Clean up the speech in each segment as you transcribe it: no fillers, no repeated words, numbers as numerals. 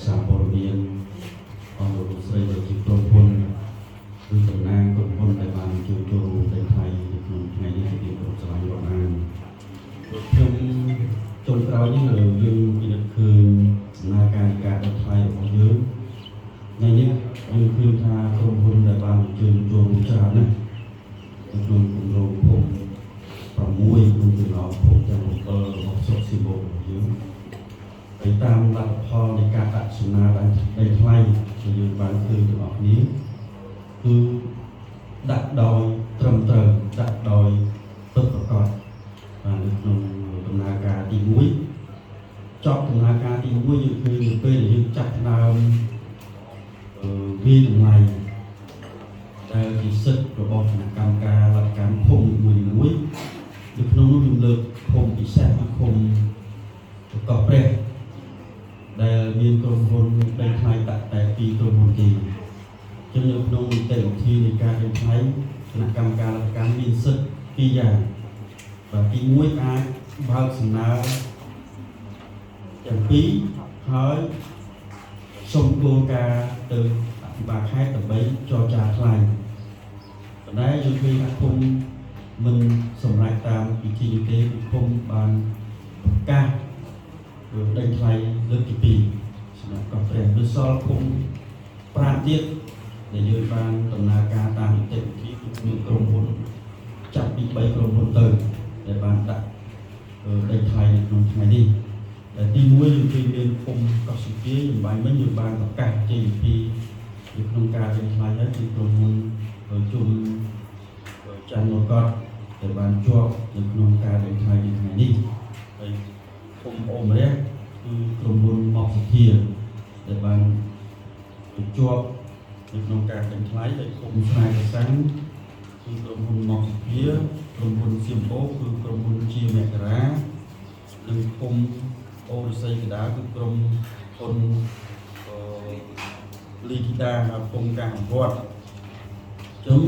សាព័ត៌មានអង្គលោកស្រីដែលជាក្រុមហ៊ុនគឺតំណាងក្រុមហ៊ុនដែលបានជួយចូលរួមនៅថ្ងៃក្នុងថ្ងៃនេះគឺក្រុមស្រឡាញ់រដ្ឋអានខ្ញុំចុងក្រោយនេះយើងពិនិត្យឃើញដំណើរការដឹកថ្លៃរបស់យើងថ្ងៃនេះយើងឃើញថាក្រុមហ៊ុនដែលបានជួយចូលរួមច្រើនណាស់ក្នុងគម្រោងភូមិ6ក្នុងចំណោមភូមិទាំង7របស់ស្រុកសៀមរាបរបស់យើងហើយតាមលទ្ធផលនៃការដាក់សំណើដីថ្លៃដែលយើងបានឃើញទាំងអស់គ្នាគឺដាក់ដោយត្រឹមត្រូវដាក់ដោយពិតប្រាកដបាននៅក្នុងដំណើរការទី1ចប់ដំណើរការទី1យើងឃើញនៅពេលដែលយើងចាប់ផ្ដើមវាតម្លៃដែលជាសិទ្ធិរបស់គណៈកម្មការលទ្ធកម្មភូមិមួយនៅក្នុងនោះយើងលើកភូមិពិសេសគឺភូមិកោះព្រះដែលមានក្រុមហ៊ុនដីថ្លៃដាក់តែ2ក្រុមហ៊ុនទេចឹងនៅក្នុងនីតិវិធីនៃការដីថ្លៃគណៈកម្មការលទ្ធកម្មមានសិទ្ធិ2យ៉ាងបាទទី1អាចបើកសំណើទាំងពីរហើយសូមគោលការណ៍ទៅអភិបាលខេត្តដើម្បីចរចាថ្លៃប៉ុន្តែយើងឃើញថាភូមិមិនសម្រេចតាមពិធីនេះទេភូមិបានប្រកាសដីថ្លៃលើកទី2សម្រាប់កោះព្រះឬសល់ភូមិ5ទៀតដែលយើងបានដំណើរការតាមនីតិវិធីគឺមានក្រុមហ៊ុនចាប់ពី3ក្រុមហ៊ុនទៅដែលបានដាក់ដីថ្លៃនៅក្នុងថ្ងៃនេះដែលទី1យើងឃើញមានភូមិកោះសុភាយើងបានប្រកាសចេញពីក្នុងការដីថ្លៃហើយគឺក្រុមហ៊ុនជុំច័ន្ទមកតដែលបានជាប់នៅក្នុងការដីថ្លៃនៅថ្ងៃនេះហើយភូមិអូមរះគឺក្រុមហ៊ុនមកសុភាដែលបានជាប់នៅក្នុងការដីថ្លៃហើយភូមិស្រាយកសាំងគឺក្រុមហ៊ុនមកសុភាក្រុមហ៊ុនសៀមបូគឺក្រុមហ៊ុនជាមករានិងភូមិអូរស័យកដាគឺក្រុមហ៊ុនលីធីតាហើយភូមិការអវត្តចឹង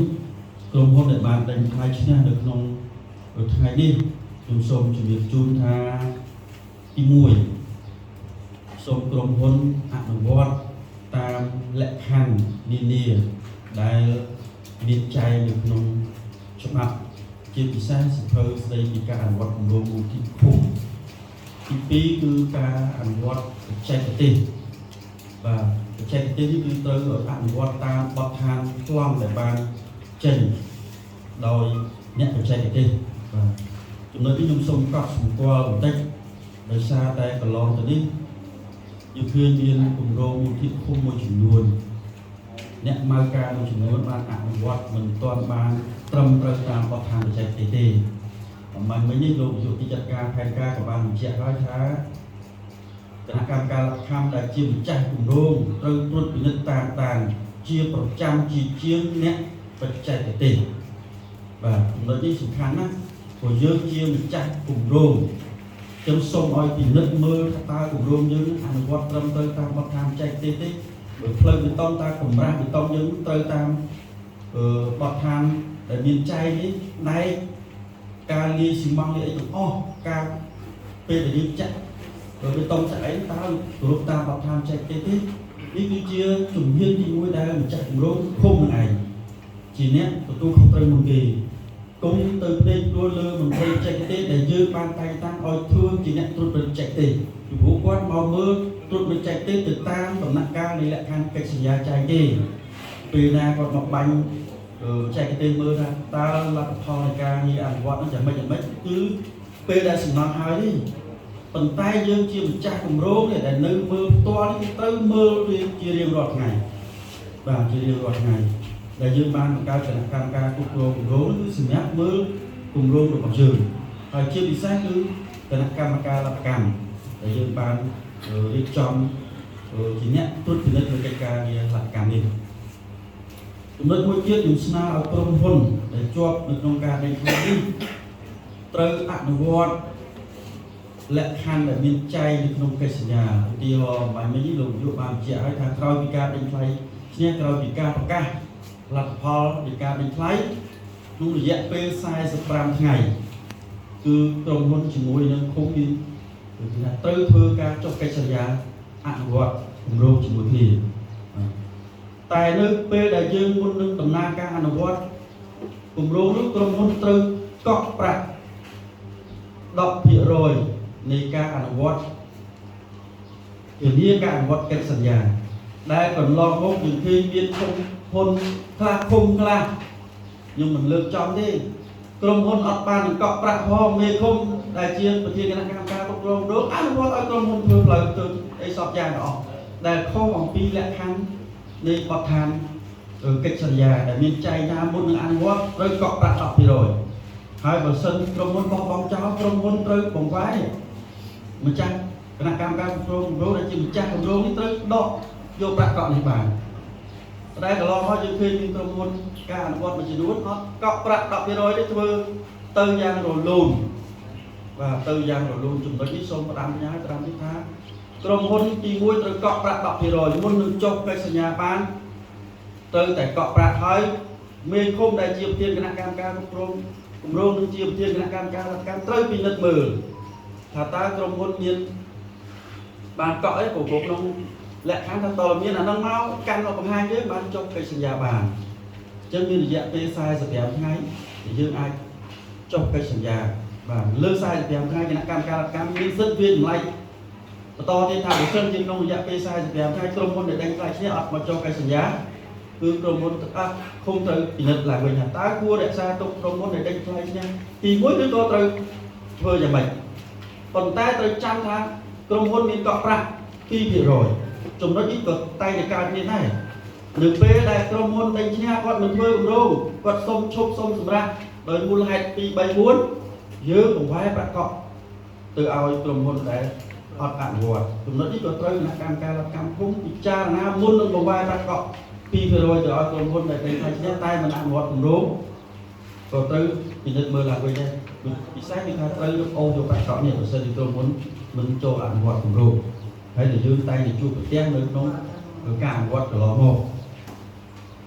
ក្រុមហ៊ុនដែលបានដីថ្លៃឈ្នះនៅក្នុងថ្ងៃនេះខ្ញុំសូមជម្រាបជូនថាទី1សូមក្រុមហ៊ុនអនុវត្តតាមលក្ខខណ្ឌនានាដែលមានចែងនៅក្នុងច្បាប់ជាពិសេសសៀវភៅស្ដីពីការអនុវត្តគម្រោងមូលនិធិភូមិទី2គឺការអនុវត្តបច្ចេកទេសបាទបច្ចេកទេសនេះគឺត្រូវអនុវត្តតាមបទដ្ឋានប្លង់ដែលបានចេញដោយអ្នកបច្ចេកទេសបាទចំណុចនេះខ្ញុំសូមកត់សម្គាល់បន្តិចដោយសារតែកន្លងទៅនេះយើងឃើញមានគម្រោងមូលនិធិភូមិមួយចំនួនអ្នកម៉ៅការមួយចំនួនបានអនុវត្តមិនទាន់បានត្រឹមត្រូវតាមបទដ្ឋានបច្ចេកទេសទេអំបញ្ញមិញនេះលោកនាយកទីចាត់ការផែនការក៏បានបញ្ជាក់ហើយថាគណៈកម្មការលក្ខខណ្ឌដែលជាម្ចាស់គម្រោងត្រូវត្រួតពិនិត្យតាមដានជាប្រចាំជាងអ្នកបច្ចេកទេសបាទចំណុចនេះសំខាន់ណាស់ព្រោះយើងជាម្ចាស់គម្រោងខ្ញុំសូមឲ្យពិនិត្យមើលថាតើគម្រោងយើងអនុវត្តត្រឹមត្រូវតាមបទដ្ឋានបច្ចេកទេសទេបើផ្លូវបេតុងតើកម្រាស់បេតុងយើងត្រូវតាមបទដ្ឋានដែលមានចែងនេះដែកការលាយស៊ីម៉ង់លាយអីទាំងអស់ការពេលដែលយើងចាក់បេតុងចាក់អីតើគោរពតាមបទដ្ឋានបច្ចេកទេសទេនេះគឺជាជំហានទី1ដែលម្ចាស់គម្រោងភូមិនឹងឯងជាអ្នកទទួលខុសត្រូវមុនគេគុំទៅផ្ទៃខ្លួនលើមន្ត្រីបច្ចេកទេសដែលយើងបានតែងតាំងឲ្យធ្វើជាអ្នកត្រួតពិនិត្យបច្ចេកទេសពីព្រោះគាត់មកមើលត្រួតពិនិត្យបច្ចេកទេសទៅតាមដំណាក់កាលនៃលក្ខខណ្ឌកិច្ចសន្យាចែងទេពេលណាគាត់មកបាញ់បច្ចេកទេសមើលថាតើលទ្ធផលនៃការងារអនុវត្តនោះយ៉ាងម៉េចគឺពេលដែលសំណងហើយទេប៉ុន្តែយើងជាម្ចាស់គម្រោងដែលនៅមើលផ្ទាល់នេះត្រូវមើលវាជារៀងរាល់ថ្ងៃបាទជារៀងរាល់ថ្ងៃដែលយើងបានបង្កើតគណៈកម្មការគ្រប់គ្រងគម្រោងគឺសម្រាប់មើលគម្រោងរបស់យើងហើយជាពិសេសគឺគណៈកម្មការលទ្ធកម្មដែលយើងបានរៀបចំជាអ្នកត្រួតពិនិត្យលើកិច្ចការងារលទ្ធកម្មនេះចំណុចមួយទៀតខ្ញុំស្នើឲ្យក្រុមហ៊ុនដែលជាប់នៅក្នុងការដីថ្លៃនេះត្រូវអនុវត្តលក្ខខណ្ឌដែលមានចែងនៅក្នុងកិច្ចសន្យាឧទាហរណ៍បែបនេះលោកនាយកបានបញ្ជាក់ឲ្យថាក្រោយពីការដីថ្លៃឈ្នះក្រោយពីការប្រកាសលទ្ធផលនៃការដីថ្លៃក្នុងរយៈពេល45ថ្ងៃគឺក្រុមហ៊ុនជាមួយនឹងភូមិមាន ត្រូវធ្វើការចុះកិច្ចសន្យា អនុវត្តគម្រោងជាមួយគ្នាតែនៅពេលដែលយើងមុននឹងដំណើរការអនុវត្តគម្រោងនោះក្រុមហ៊ុនត្រូវកក់ប្រាក់ 10% នៃការអនុវត្តធានាការអនុវត្តកិច្ចសន្យាដែលកន្លងមកយើងឃើញមានក្រុមហ៊ុនខ្លះឃុំខ្លះខ្ញុំមិនលើកចំទេក្រុមហ៊ុនអត់បាននឹងកក់ប្រាក់ផងមេឃុំដែលជាប្រធានគណៈកម្មការគ្រប់គ្រងរោងអនុវត្តឲ្យក្រុមហ៊ុនធ្វើផ្លូវទៅអីសពយ៉ាងទាំងអស់ដែលខុសអំពីលក្ខខណ្ឌនៃបទដ្ឋានកិច្ចសន្យាដែលមានចែងថាមុននឹងអនុវត្តត្រូវកក់ប្រាក់ 10% ហើយបើសិនក្រុមហ៊ុនបោះបង់ចោលក្រុមហ៊ុនត្រូវបង្វែរម្ចាស់គណៈកម្មការគ្រប់គ្រងរោងដែលជាម្ចាស់គម្រោងនេះត្រូវដកយកប្រាក់កក់នេះបានតែកន្លងមកយើងឃើញមានក្រុមហ៊ុនការអនុវត្តមួយចំនួនអត់កក់ប្រាក់ 10% នេះធ្វើទៅយ៉ាងរលូនបាទទៅយ៉ាងរលូនចំណុចនេះសូមផ្ដាំផ្ញើត្រង់នេះថាក្រុមហ៊ុនទី1ត្រូវកក់ប្រាក់ 10% មុននឹងចុះកិច្ចសន្យាបានត្រូវតែកក់ប្រាក់ហើយមេឃុំដែលជាប្រធានគណៈកម្មការគ្រប់គ្រងគម្រោងនឹងជាប្រធានគណៈកម្មការកម្មត្រូវពិនិត្យមើលថាតើក្រុមហ៊ុនមានបានកក់អីព្រោះក្នុងលក្ខខណ្ឌថាតើមានអានឹងមកកាន់មកបង្ហាញយើងបានចុះកិច្ចសន្យាបានអញ្ចឹងមានរយៈពេល45ថ្ងៃដែលយើងអាចចុះកិច្ចសន្យាបាទលើ45ថ្ងៃគណៈកម្មការកម្មមានសិទ្ធិវាចម្លែកបន្តទៀតថាបើសិនជាក្នុងរយៈពេល45ថ្ងៃក្រុមហ៊ុនដែលដេញថ្លៃឈ្នះអត់មកចុះកិច្ចសន្យាគឺក្រុមហ៊ុនឃុំត្រូវពិនិត្យឡើងវិញថាតើគួររក្សាទុកក្រុមហ៊ុនដែលដេញថ្លៃឈ្នះទី1ឬក៏ត្រូវធ្វើយ៉ាងម៉េចប៉ុន្តែត្រូវចាំថាក្រុមហ៊ុនមានកក់ប្រាក់ 2% ចំណុចនេះក៏តែងតែកើតមានដែរនៅពេលដែលក្រុមហ៊ុនដេញឈ្នះគាត់មិនធ្វើគម្រោងគាត់សុំឈប់សុំសម្រាប់ដោយមូលហេតុ2 3 4យើងបង្វែរប្រាក់កក់ទៅឲ្យក្រុមហ៊ុនដែលអត់អនុវត្តចំណុចនេះក៏ត្រូវគណៈកម្មការកម្មភូមិពិចារណាមុននឹងបង្វែរប្រាក់កក់ 2% ទៅឲ្យក្រុមហ៊ុនដែលដេញថ្លៃឈ្នះតែមិនអនុវត្តគម្រោងក៏ត្រូវពិនិត្យមើលឡើងវិញដែរពិសេសគឺថាត្រូវយកអូសយកប្រាក់កក់នេះបើសិនជាក្រុមហ៊ុនមិនចូលអនុវត្តគម្រោងហើយដែលយើងតែងតែជួបប្រទះនៅក្នុងការអនុវត្តកន្លងមក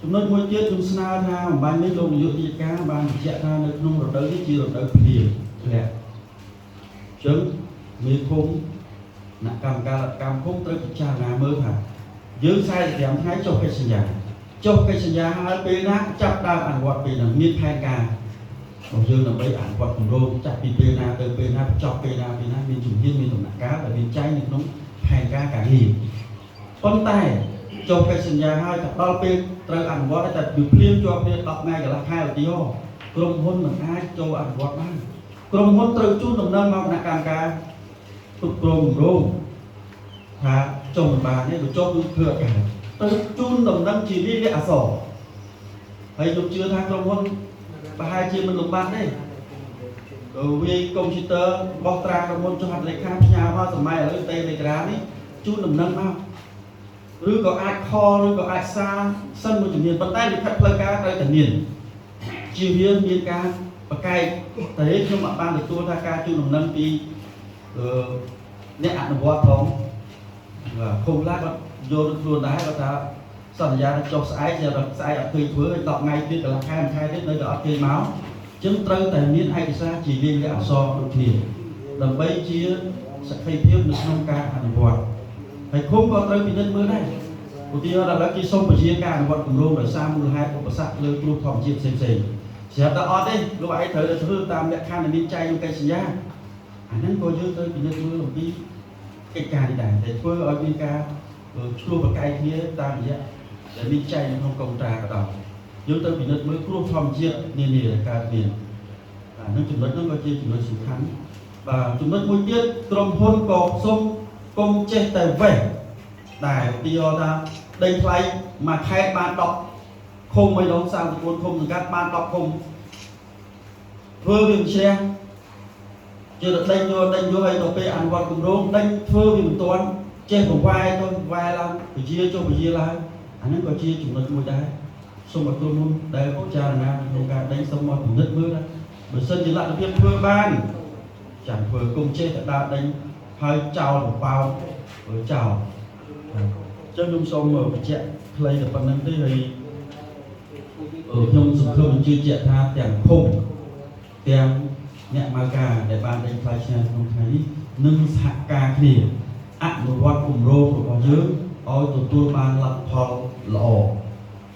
ចំណុចមួយទៀតខ្ញុំស្នើថាអំបញ្ញនេះលោកនាយករាជការបានបញ្ជាក់ថានៅក្នុងរដូវនេះជារដូវភ្លៀងធ្លាក់អញ្ចឹងមេឃុំគណៈកម្មការកម្មភូមិត្រូវពិចារណាមើលថាយើង45ថ្ងៃចុះកិច្ចសន្យាហើយពេលណាចាប់ដើមអនុវត្តពេលហ្នឹងមានផែនការរបស់យើងដើម្បីអនុវត្តគម្រោងចាប់ពីពេលណាទៅពេលណាបញ្ចប់ពេលណាមានជំហានមានដំណាក់កាលដែលមានចែងនៅក្នុងផែនការការងារប៉ុន្តែចុះកិច្ចសន្យាហើយដល់ពេលត្រូវអនុវត្តតែវាភ្លាមជាប់គ្នា10ថ្ងៃកន្លះខែឧទាហរណ៍ក្រុមហ៊ុនមិនអាចចូលអនុវត្តបានក្រុមហ៊ុនត្រូវជូនដំណឹងមកគណៈកម្មការគ្រប់គ្រងគម្រោងថាចុះមិនបានទេបើចុះគឺធ្វើអត់បានត្រូវជូនដំណឹងជាលាយលក្ខណ៍អក្សរហើយខ្ញុំជឿថាក្រុមហ៊ុនប្រហែលជាមិនលំបាកទេវាយកុំព្យូទ័របោះត្រាក្រុមហ៊ុនចុះហត្ថលេខាផ្ញើមកសម័យឥឡូវ Telegram នេះជូនដំណឹងមកឬក៏អាចខលឬក៏អាចសារសិនមួយជំនាញប៉ុន្តែលិខិតផ្លូវការត្រូវតែមានជាវាមានការបកកែកតែខ្ញុំអត់បានទទួលថាការជូនដំណឹងពីអ្នកអនុវត្តផងឃុំឡាគាត់យកខ្លួនដែរគាត់ថាសន្យាចុះស្អែកស្អែកអត់ឃើញធ្វើឲ្យ10ថ្ងៃទៀតកន្លះខែមួយខែទៀតនៅតែអត់ឃើញមកអញ្ចឹងត្រូវតែមានឯកសារជាលាយលក្ខណ៍អក្សរដូចគ្នាដើម្បីជាសក្ខីភាពនៅក្នុងការអនុវត្តហើយឃុំក៏ត្រូវពិនិត្យមើលដែរឧទាហរណ៍ដល់គេសុំពជាការអនុវត្តគម្រោងដោយសារមូលហេតុឧបសគ្គលើគ្រោះធម្មជាតិផ្សេងៗស្រាប់តែអត់ទេលោកឯងត្រូវតែធ្វើតាមលក្ខខណ្ឌដែលមានចែងក្នុងកិច្ចសន្យាអាហ្នឹងក៏យើងត្រូវពិនិត្យមើលអំពីកិច្ចការនេះដែរដែលធ្វើឲ្យមានការឆ្លោះប្រកែកគ្នាតាមរយៈដែលមានចែងក្នុងកុងត្រាក៏ដោយយើងត្រូវពិនិត្យមើលគ្រោះធម្មជាតិនានាដែលកើតមានអាហ្នឹងចំណុចហ្នឹងក៏ជាចំណុចសំខាន់បាទចំណុចមួយទៀតក្រុមហ៊ុនក៏សុំកុំចេះតែវេះដែលឧទាហរណ៍ថាដីថ្លៃមួយខេត្តបាន10ឃុំឲ្យដល់34ឃុំសង្កាត់បាន10ឃុំធ្វើវាមិនជ្រះជាដេញយកឲ្យទៅពេលអនុវត្តគម្រោងដេញធ្វើវាមិនទាន់ចេះបង្វែរទៅបង្វែរឡើងពជាចុះពជាឡើងអាហ្នឹងក៏ជាចំណុចមួយដែរសូមឲ្យក្រុមហ៊ុនដែលពិចារណាក្នុងការដេញសូមមកពិនិត្យមើលដែរបើសិនជាលទ្ធភាពធ្វើបានចាំធ្វើគុំចេះតែដើរដេញហើយចោលបបោចោលចឹងខ្ញុំសូមបញ្ជាក់ផ្លេចតែប៉ុណ្្នឹងទេហើយខ្ញុំសង្ឃឹមជឿជាក់ថាទាំងភូមិទាំងអ្នកម៉ៅការដែលបានដេញថ្លៃឈ្នះក្នុងថ្ងៃនេះនឹងសហការគ្នា អនុវត្តគម្រោងរបស់យើងឲ្យទទួលបានលទ្ធផលល្អ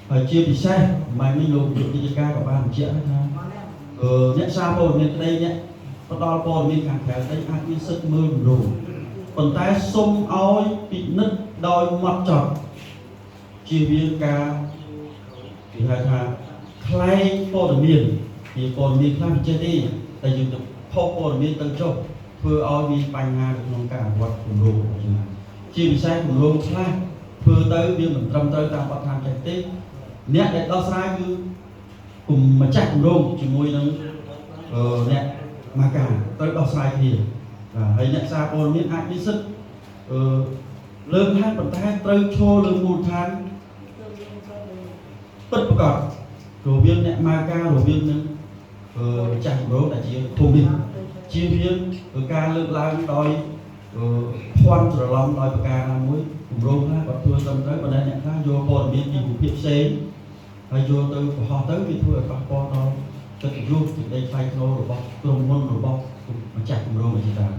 ហើយជាពិសេសមិនមែនលោកយុតិការក៏បានបញ្ជាក់ថាអ្នកសារព័ត៌មានក្តីអ្នកផ្ដល់ព័ត៌មានខាងក្រៅក្តីអាចមានសិទ្ធិមើលគម្រោងប៉ុន្តែសូមឲ្យពិនិត្យដោយម៉ត់ចត់ជៀសវាងការគេហៅថាខ្លែងព័ត៌មានពីព័ត៌មានខ្លះមិនចេះទេតែយើងទៅផុសព័ត៌មានទៅចុះធ្វើឲ្យមានបញ្ហានៅក្នុងការអនុវត្តគម្រោងរបស់យើងជាពិសេសគម្រោងខ្លះធ្វើទៅវាមិនត្រឹមត្រូវតាមបទដ្ឋានចេះទេអ្នកដែលដោះស្រាយគឺគុំម្ចាស់គម្រោងជាមួយនឹងអ្នកមកការត្រូវដោះស្រាយគ្នាហើយអ្នកសារព័ត៌មានអាចមានសិទ្ធិលើកឡើងប៉ុន្តែត្រូវឈរលើមូលដ្ឋានពិតប្រាកដរវាងអ្នកមកការរវាងនឹងម្ចាស់គម្រោងដែលជាភូមិនេះជាវាការលើកឡើងដោយភ័ន្តច្រឡំដោយប្រការណាមួយគម្រោងខ្លះគាត់ធ្វើត្រឹមត្រូវប៉ុន្តែអ្នកខ្លះយកព័ត៌មានពីរូបភាពផ្សេងហើយយកទៅបង្ហោះទៅវាធ្វើឲ្យប៉ះពាល់ដល់កិត្តិយសសេចក្តីថ្លៃថ្នូររបស់ក្រុមហ៊ុនរបស់ម្ចាស់គម្រោងជាដើម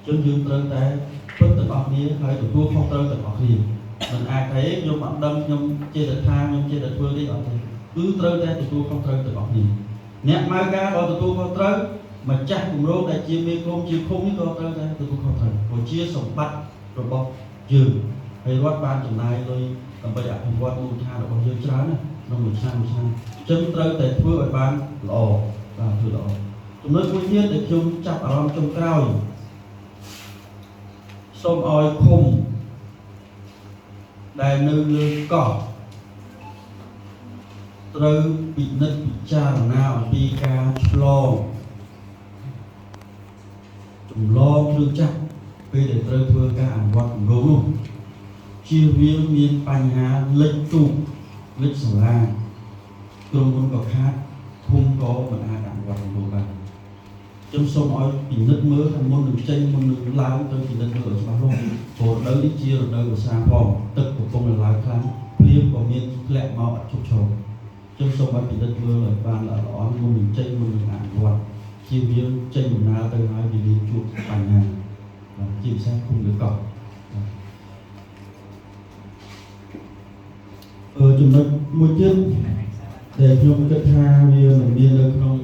ចឹងយើងត្រូវតែពិតទាំងអស់គ្នាហើយទទួលខុសត្រូវទាំងអស់គ្នាមិនអាចថាខ្ញុំអត់ដឹងខ្ញុំចេះតែថាខ្ញុំចេះតែធ្វើនេះអត់ទេគឺត្រូវតែទទួលខុសត្រូវទាំងអស់គ្នាអ្នកមកការបើទទួលខុសត្រូវម្ចាស់គម្រោងដែលជាមេក្រុមជាឃុំនេះក៏ត្រូវតែទទួលខុសត្រូវព្រោះជាសម្បត្តិរបស់យើងហើយរដ្ឋបានចំណាយលុយដើម្បីអភិវឌ្ឍមូលដ្ឋានរបស់យើងច្រើនណាក្នុងមួយឆ្នាំអញ្ចឹងត្រូវតែធ្វើឲ្យបានល្អបាទធ្វើល្អចំណុចមួយទៀតដែលខ្ញុំចាប់អារម្មណ៍ចុងក្រោយសូមឲ្យឃុំដែលនៅលើកោះត្រូវពិនិត្យពិចារណាអំពីការឆ្លងចម្លងគ្រឿងចាក់ពេលដែលត្រូវធ្វើការអនុវត្តគម្រោងនោះជៀសវាងមានបញ្ហាលិចទូកលិចសាលាក្រុមហ៊ុនក៏ខាតភូមិក៏មិនអាចអនុវត្តគម្រោងបានខ្ញុំសូមឲ្យពិនិត្យមើលថាមុននឹងចេញមុននឹងឡើងទៅពិនិត្យមើលឲ្យច្បាស់លាស់ព្រោះរដូវនេះជារដូវវស្សាផងទឹកកំពុងឡើងខ្លាំងភ្លៀងក៏មានធ្លាក់មកអត់ឈប់ឈរខ្ញុំសូមឲ្យពិនិត្យមើលឲ្យបានល្អមុននឹងចេញមុននឹងអនុវត្តជាវាចេញដំណើរទៅហើយវាមានជួបបញ្ហាជាពិសេសគុំលើកោះចំណុចមួយទៀតដែលខ្ញុំគិតថាវាមិនមាននៅក្នុង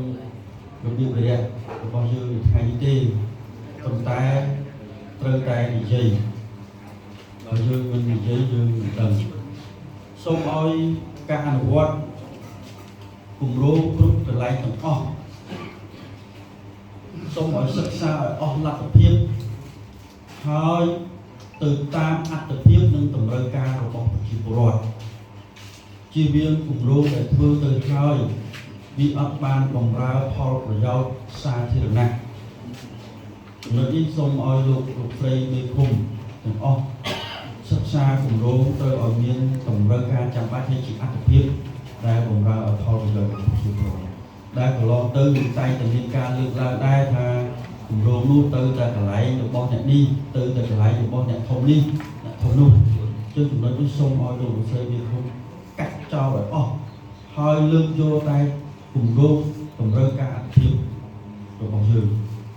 របៀបរយៈរបស់យើងនៅថ្ងៃនេះទេប៉ុន្តែត្រូវតែនិយាយបើយើងមិននិយាយយើងមិនដឹងសូមឲ្យការអនុវត្តគម្រោងគ្រប់កន្លែងទាំងអស់សូមឲ្យសិក្សាឲ្យអស់លទ្ធភាពហើយទៅតាមអត្ថប្រយោជន៍និងតម្រូវការរបស់ប្រជាពលរដ្ឋជាវាគម្រោងដែលធ្វើទៅហើយវាអត់បានបម្រើផលប្រយោជន៍សាធារណៈចំណុចនេះសូមឲ្យលោកស្រីមេឃុំទាំងអស់សិក្សាគម្រោងទៅឲ្យមានតម្រូវការចាំបាច់ហើយជាអត្ថប្រយោជន៍ដែលបម្រើឲ្យផលប្រយោជន៍របស់ប្រជាពលរដ្ឋដែលកន្លងទៅមានតែមានការលើកឡើងដែរថាគម្រោងនោះទៅតែកន្លែងរបស់អ្នកនេះទៅតែកន្លែងរបស់អ្នកធំនេះអ្នកធំនោះជាចំណុចនេះសូមឲ្យលោកស្រីមេឃុំកាត់ចោលឲ្យអស់ហើយលើកយកតែគម្រោងតម្រូវការអភិបាលរបស់យើង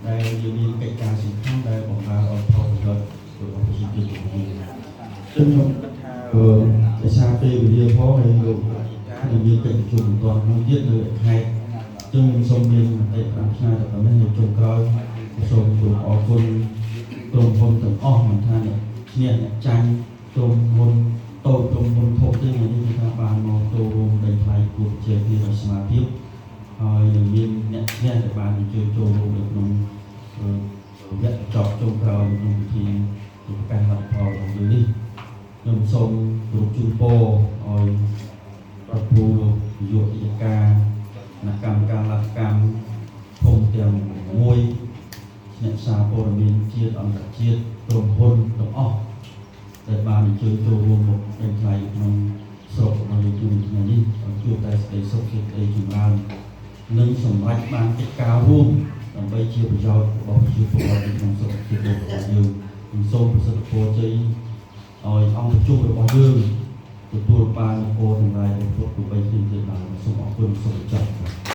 ដែលយើងមានកិច្ចការសំខាន់ដែលបង្កើនផលប្រយោជន៍របស់ប្រជាជនរបស់យើងខ្ញុំគិតថាដោយសារពេលវេលាផងហើយលោកការមានកិច្ចប្រជុំបន្តមួយទៀតនៅខេត្តខ្ញុំសូមមានមតិប្រាថ្នាទៅតាមនេះចុងក្រោយសូមគោរពអរគុណក្រុមហ៊ុនទាំងអស់មិនថាអ្នកឈ្នះអ្នកចាញ់ក្រុមហ៊ុនតូចក្រុមហ៊ុនធំទេនេះគឺថាបានមកចូលរួមដីថ្លៃគូជាពីដោយសមាជិកហើយនឹងមានអ្នកឈ្នះដែលបានអញ្ជើញចូលរួមនៅក្នុងវគ្គចប់ចុងក្រោយក្នុងពិធីប្រកាសលទ្ធផលរបស់យើងនេះខ្ញុំសូមគោរពជូនពរឲ្យរដ្ឋពូលោកនាយកអធិការគណៈកម្មការលទ្ធកម្មភូមិទាំងមួយអ្នកសារព័ត៌មានជាតិអន្តរជាតិក្រុមហ៊ុនទាំងអស់ដែលបានអញ្ជើញចូលរួមមកដីថ្លៃក្នុងស្រុករបស់យើងជួយថ្ងៃនេះឲ្យជួបតែសេចក្តីសុខសេចក្តីចម្រើននិងសម្រេចបានកិច្ចការរួមដើម្បីជាប្រយោជន៍របស់ប្រជាពលរដ្ឋក្នុងស្រុកជាតិរបស់យើងសូមប្រសិទ្ធពរជ័យឲ្យអង្គប្រជុំរបស់យើងទទួលបានគោលនយោបាយរបស់ពុទ្ធគំនិតទៀតបានសូមអរគុណសូមចប់